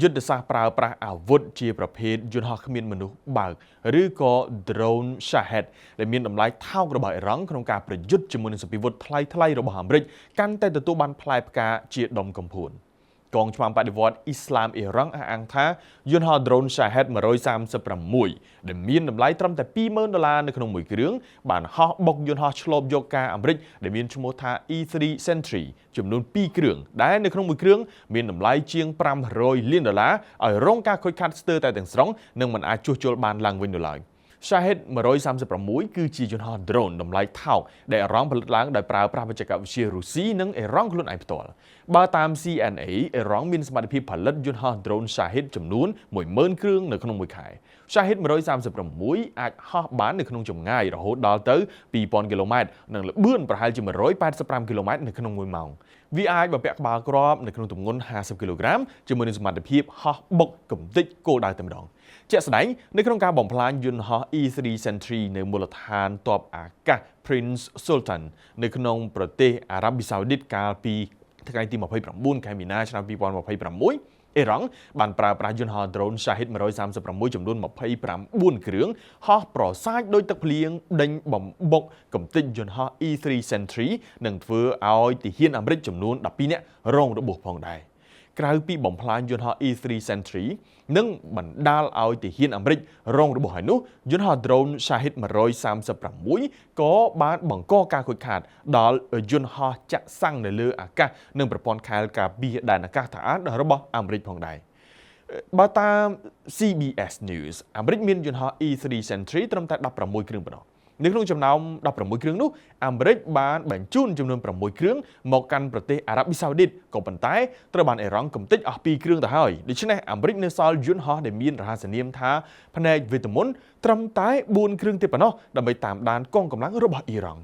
យុទ្ធសាស្ត្រប្រើប្រាស់អាវុធជាប្រភេទយន្តហោះគ្មានមនុស្សបើកឬក៏ drone Shahed ដែលមានតម្លៃថោករបស់អ៊ីរ៉ង់ក្នុងការប្រយុទ្ធជាមួយនឹងសម្ពាធថ្លៃៗរបស់អាមេរិកកាន់តែទទួលបានផ្លែផ្កាជាដុំកំភួនកងឆ្មាំបដិវត្តន៍អ៊ីស្លាមអ៊ីរ៉ង់អះអាងថាយន្តហោះ drone Shahed 136ដែលមានតម្លៃត្រឹមតែ$20,000នៅក្នុងមួយគ្រឿងបានហោះបុកយន្តហោះឆ្លូបយកការអាមេរិកដែលមានឈ្មោះថា E3 Sentry ចំនួន2គ្រឿងដែលនៅក្នុងមួយគ្រឿងមានតម្លៃជាង$500លានឲ្យរងការខូចខាតស្ទើរតែទាំងស្រុងនិងមិនអាចជួសជុលបានឡើងវិញនៅឡើយShahed 136គឺជាយន្តហោះ drone តម្លៃថោកដែលអ៊ីរ៉ង់ផលិតឡើងដោយប្រើប្រាស់បច្ចេកវិទ្យារុស្ស៊ីនិងអ៊ីរ៉ង់ខ្លួនឯងផ្ទាល់បើតាម CNA អ៊ីរ៉ង់មានសមត្ថភាពផលិតយន្តហោះ drone Shahed ចំនួន10,000គ្រឿងនៅក្នុងមួយខែ Shahed 136អាចហោះបាននៅក្នុងចម្ងាយរហូតដល់ទៅ2,000គីឡូម៉ែត្រនិងល្បឿនប្រហែលជា185គីឡូម៉ែត្រនៅក្នុង1ម៉ោងវាអាចបំពាក់ក្បាលគ្រាប់នៅក្នុងទម្ងន់50គីឡូក្រាមជាមួយនឹងសមត្ថភាពហោះបុកកំទេចគោលដៅតែម្ដងជាក់ស្ដែងនៅក្នុងការបំផ្លាញយន្តហោះ E3 Sentry នៅមូលដ្ឋានទ័ពអាកាស Prince Sultan នៅក្នុងប្រទេសអារ៉ាប៊ីសាអូឌីតកាលពីថ្ងៃទី29ខែមីនាឆ្នាំ2026អ៊ីរ៉ង់បានប្រើប្រាស់យន្តហោះ drone Shahed 136ចំនួន29គ្រឿងហោះប្រសាចដោយទឹកភ្លៀងដេញបំបុកកំទេចយន្តហោះ E3 Sentry និងធ្វើឲ្យទាហានអាមេរិកចំនួន12នាក់រងរបួសផងដែរក្រៅពីបំផ្លាញយន្តហោះ E3 Sentry និងបណ្ដាលឲ្យទាហានអាមេរិករងរបួសហើយនោះយន្តហោះ drone Shahed 136ក៏បានបង្កការខូចខាតដល់យន្តហោះចាក់សាំងនៅលើអាកាសនិងប្រព័ន្ធខែលការពារដែនអាកាសដ្ឋានរបស់អាមេរិកផងដែរបើតាម CBS News អាមេរិកមានយន្តហោះ E3 Sentry ត្រឹមតែ16គ្រឿងប៉ុណ្ណោះនៅក្នុងចំណោម16គ្រឿងនោះអាមេរិកបានបញ្ជូនចំនួន6គ្រឿងមកកាន់ប្រទេសអារ៉ាប៊ីសាអូឌីតក៏ប៉ុន្តែត្រូវបានអ៊ីរ៉ង់កំទេចអស់2គ្រឿងទៅហើយដូច្នេះអាមេរិកនៅសល់យន្តហោះដែលមានរហស្សនាមថាផ្នែកវេទមន្តត្រឹមតែ4គ្រឿងទៀតប៉ុណ្ណោះដើម្បីតាមដានកងកម្លាំងរបស់អ៊ីរ៉ង់